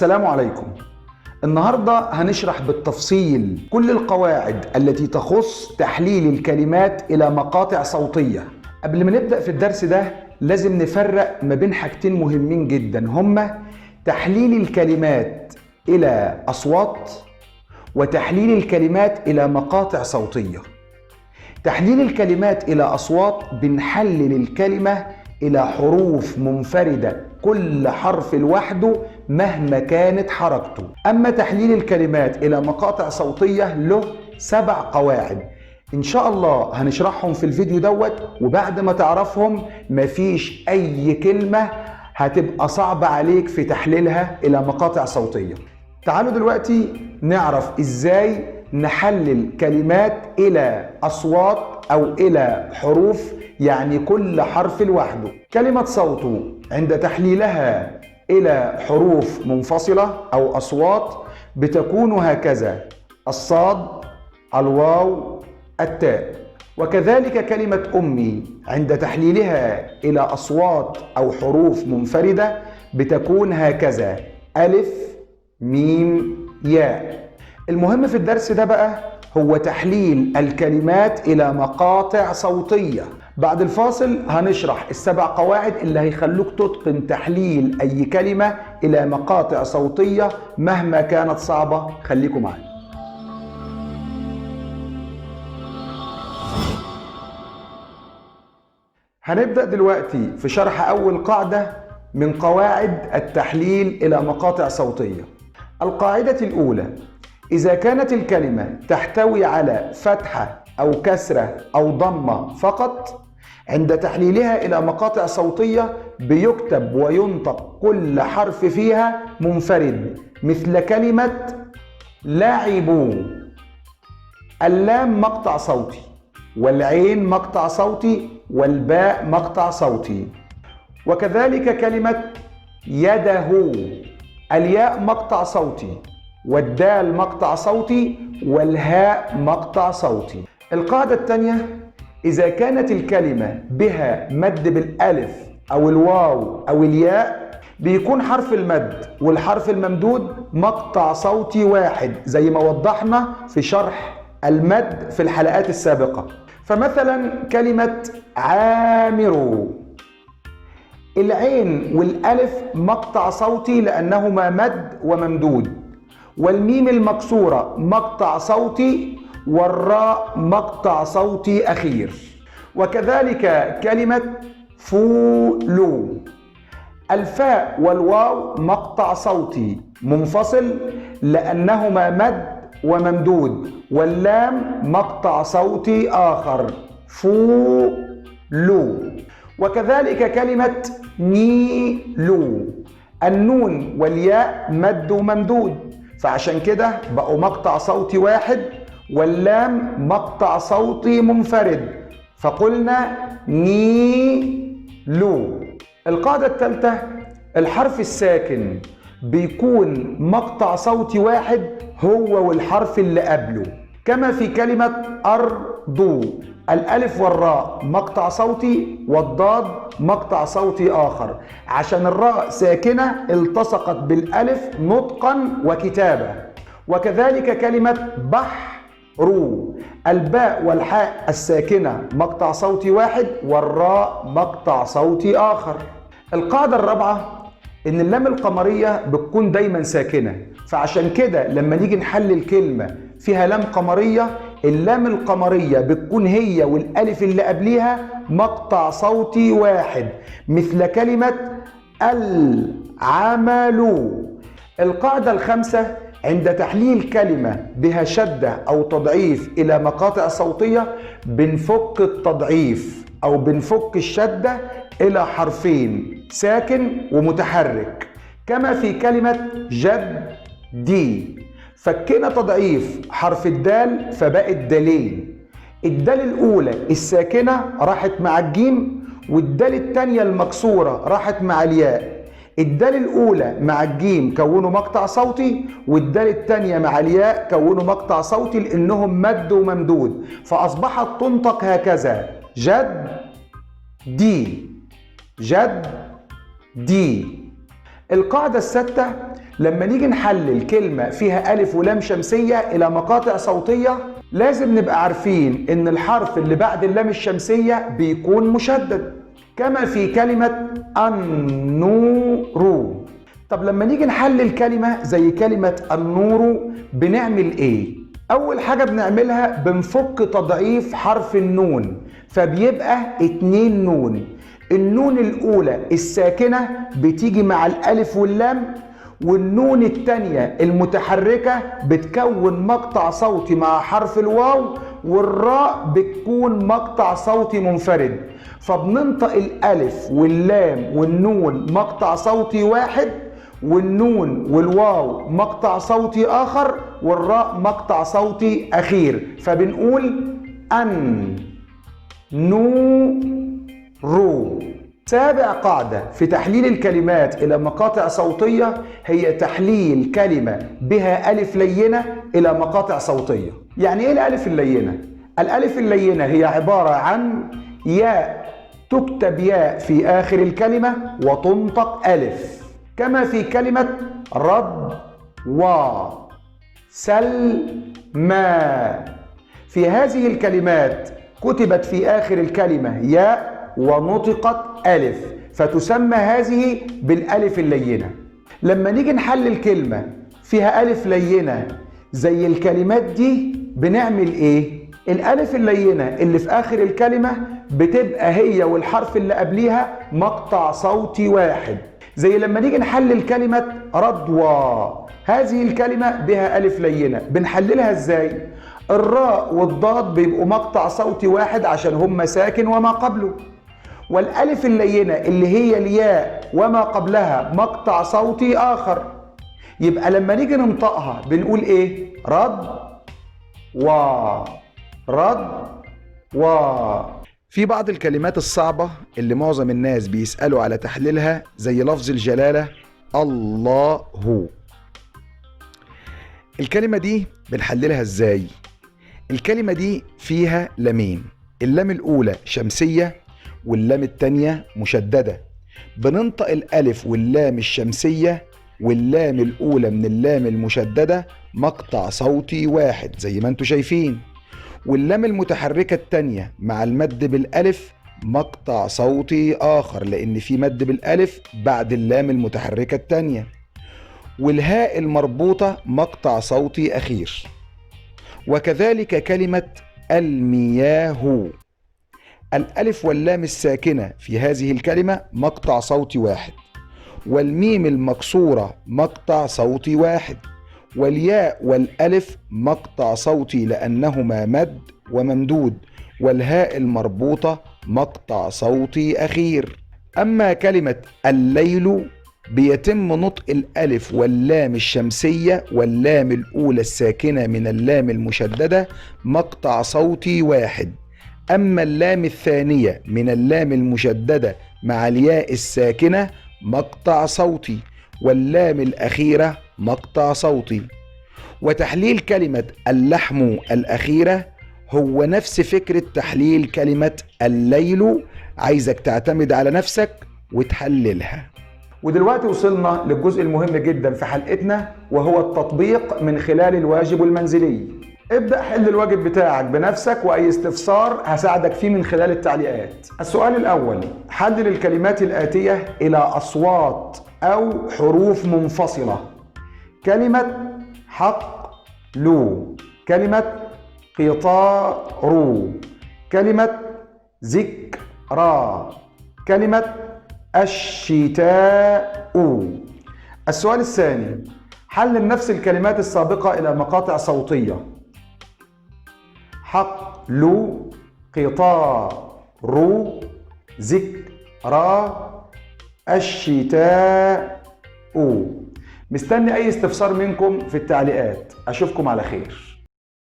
السلام عليكم. النهاردة هنشرح بالتفصيل كل القواعد التي تخص تحليل الكلمات إلى مقاطع صوتية. قبل ما نبدأ في الدرس ده لازم نفرق ما بين حاجتين مهمين جدا، هما تحليل الكلمات إلى أصوات وتحليل الكلمات إلى مقاطع صوتية. تحليل الكلمات إلى أصوات بنحلل الكلمة إلى حروف منفردة كل حرف لوحده مهما كانت حركته. أما تحليل الكلمات إلى مقاطع صوتية له 7 قواعد إن شاء الله هنشرحهم في الفيديو دوت، وبعد ما تعرفهم مفيش أي كلمة هتبقى صعبة عليك في تحليلها إلى مقاطع صوتية. تعالوا دلوقتي نعرف إزاي نحلل كلمات إلى أصوات أو إلى حروف، يعني كل حرف لوحده. كلمة صوت عند تحليلها إلى حروف منفصلة أو أصوات بتكون هكذا: الصاد، الواو، التاء. وكذلك كلمة أمي عند تحليلها إلى أصوات أو حروف منفردة بتكون هكذا: ألف، ميم، ياء. المهم في الدرس ده بقى هو تحليل الكلمات إلى مقاطع صوتية. بعد الفاصل هنشرح ال7 قواعد اللي هيخلوك تتقن تحليل أي كلمة إلى مقاطع صوتية مهما كانت صعبة. خليكم معانا. هنبدأ دلوقتي في شرح أول قاعدة من قواعد التحليل إلى مقاطع صوتية. القاعدة الأولى: إذا كانت الكلمة تحتوي على فتحة أو كسرة أو ضمة فقط، عند تحليلها إلى مقاطع صوتية بيكتب وينطق كل حرف فيها منفرد، مثل كلمة لاعبوا. اللام مقطع صوتي، والعين مقطع صوتي، والباء مقطع صوتي. وكذلك كلمة يده، الياء مقطع صوتي، والدال مقطع صوتي، والهاء مقطع صوتي. القاعدة الثانية: إذا كانت الكلمة بها مد بالألف أو الواو أو الياء بيكون حرف المد والحرف الممدود مقطع صوتي واحد، زي ما وضحنا في شرح المد في الحلقات السابقة. فمثلا كلمة عامر، العين والألف مقطع صوتي لأنهما مد وممدود، والميم المكسورة مقطع صوتي، والراء مقطع صوتي أخير. وكذلك كلمة فولو، الفاء والواو مقطع صوتي منفصل لأنهما مد وممدود، واللام مقطع صوتي آخر فولو. وكذلك كلمة نيلو، النون والياء مد وممدود، فعشان كده بقوا مقطع صوتي واحد، واللام مقطع صوتي منفرد، فقلنا نيلو. القاعدة الثالثة: الحرف الساكن بيكون مقطع صوتي واحد هو والحرف اللي قبله، كما في كلمة أرض، الألف والراء مقطع صوتي، والضاد مقطع صوتي آخر، عشان الراء ساكنة التصقت بالألف نطقا وكتابة. وكذلك كلمة بحر، الباء والحاء الساكنة مقطع صوتي واحد، والراء مقطع صوتي آخر. القاعدة الرابعة: إن اللام القمرية بتكون دايما ساكنة، فعشان كده لما نيجي نحلل كلمة فيها لام قمرية، اللام القمرية بتكون هي والألف اللي قبليها مقطع صوتي واحد، مثل كلمة العمل. القاعدة الخامسة: عند تحليل كلمة بها شدة أو تضعيف إلى مقاطع صوتية بنفك التضعيف أو بنفك الشدة إلى حرفين ساكن ومتحرك، كما في كلمة جدي، فكنا تضعيف حرف الدال فبقت دالين. الدال الأولى الساكنة راحت مع الجيم، والدال الثانية المكسورة راحت مع الياء. الدال الأولى مع الجيم كونوا مقطع صوتي، والدال الثانية مع الياء كونوا مقطع صوتي لأنهم مد وممدود، فأصبحت تنطق هكذا: جد دي، جد دي. القاعدة السادسة: لما نيجي نحلل كلمة فيها ألف ولام شمسية إلى مقاطع صوتية لازم نبقى عارفين إن الحرف اللي بعد اللام الشمسية بيكون مشدد، كما في كلمة النور. طب لما نيجي نحلل كلمة زي كلمة النور بنعمل إيه؟ أول حاجة بنعملها بنفك تضعيف حرف النون، فبيبقى 2 نون. النون الأولى الساكنة بتيجي مع الألف واللام، والنون التانية المتحركة بتكون مقطع صوتي مع حرف الواو، والراء بتكون مقطع صوتي منفرد. فبننطق الألف واللام والنون مقطع صوتي واحد، والنون والواو مقطع صوتي آخر، والراء مقطع صوتي أخير. فبنقول أن نو رو. سابع قاعدة في تحليل الكلمات إلى مقاطع صوتية هي تحليل كلمة بها ألف لينة إلى مقاطع صوتية. يعني إيه الألف اللينة؟ الألف اللينة هي عبارة عن ياء تكتب ياء في آخر الكلمة وتنطق ألف، كما في كلمة رد وسلمى. في هذه الكلمات كتبت في آخر الكلمة ياء ونطقت ألف، فتسمى هذه بالألف اللينة. لما نيجي نحلل كلمة فيها ألف لينة زي الكلمات دي بنعمل إيه؟ الألف اللينة اللي في آخر الكلمة بتبقى هي والحرف اللي قبليها مقطع صوتي واحد. زي لما نيجي نحلل كلمة رضوى، هذه الكلمة بها ألف لينة، بنحللها إزاي؟ الراء والضاد بيبقوا مقطع صوتي واحد عشان هم ساكن وما قبله، والألف اللينة اللي هي الياء وما قبلها مقطع صوتي آخر. يبقى لما نيجي ننطقها بنقول إيه؟ رد و. في بعض الكلمات الصعبة اللي معظم الناس بيسألوا على تحليلها زي لفظ الجلالة الله. الكلمة دي بنحللها إزاي؟ الكلمة دي فيها لامين، اللام الأولى شمسية واللام التانية مشددة. بننطق الألف واللام الشمسية واللام الأولى من اللام المشددة مقطع صوتي واحد زي ما انتوا شايفين، واللام المتحركة التانية مع المد بالألف مقطع صوتي آخر لأن في مد بالألف بعد اللام المتحركة التانية، والهاء المربوطة مقطع صوتي أخير. وكذلك كلمة المياه، الألف واللام الساكنة في هذه الكلمة مقطع صوتي واحد، والميم المكسورة مقطع صوتي واحد، والياء والألف مقطع صوتي لأنهما مد وممدود، والهاء المربوطة مقطع صوتي أخير. أما كلمة الليل بيتم نطق الألف واللام الشمسية واللام الأولى الساكنة من اللام المشددة مقطع صوتي واحد، أما اللام الثانية من اللام المشددة مع الياء الساكنة مقطع صوتي، واللام الأخيرة مقطع صوتي. وتحليل كلمة اللحم الأخيرة هو نفس فكرة تحليل كلمة الليل، عايزك تعتمد على نفسك وتحللها. ودلوقتي وصلنا للجزء المهم جدا في حلقتنا، وهو التطبيق من خلال الواجب المنزلي. ابدأ حل الواجب بتاعك بنفسك، وأي استفسار هساعدك فيه من خلال التعليقات. السؤال الأول: حلل الكلمات الآتية إلى أصوات أو حروف منفصلة. كلمة حق لو، كلمة قطار، كلمة ذكرى، كلمة الشتاء. السؤال الثاني: حلل نفس الكلمات السابقة إلى مقاطع صوتية. حقل، قطار، ذكرى، الشتاء. مستني أي استفسار منكم في التعليقات. أشوفكم على خير.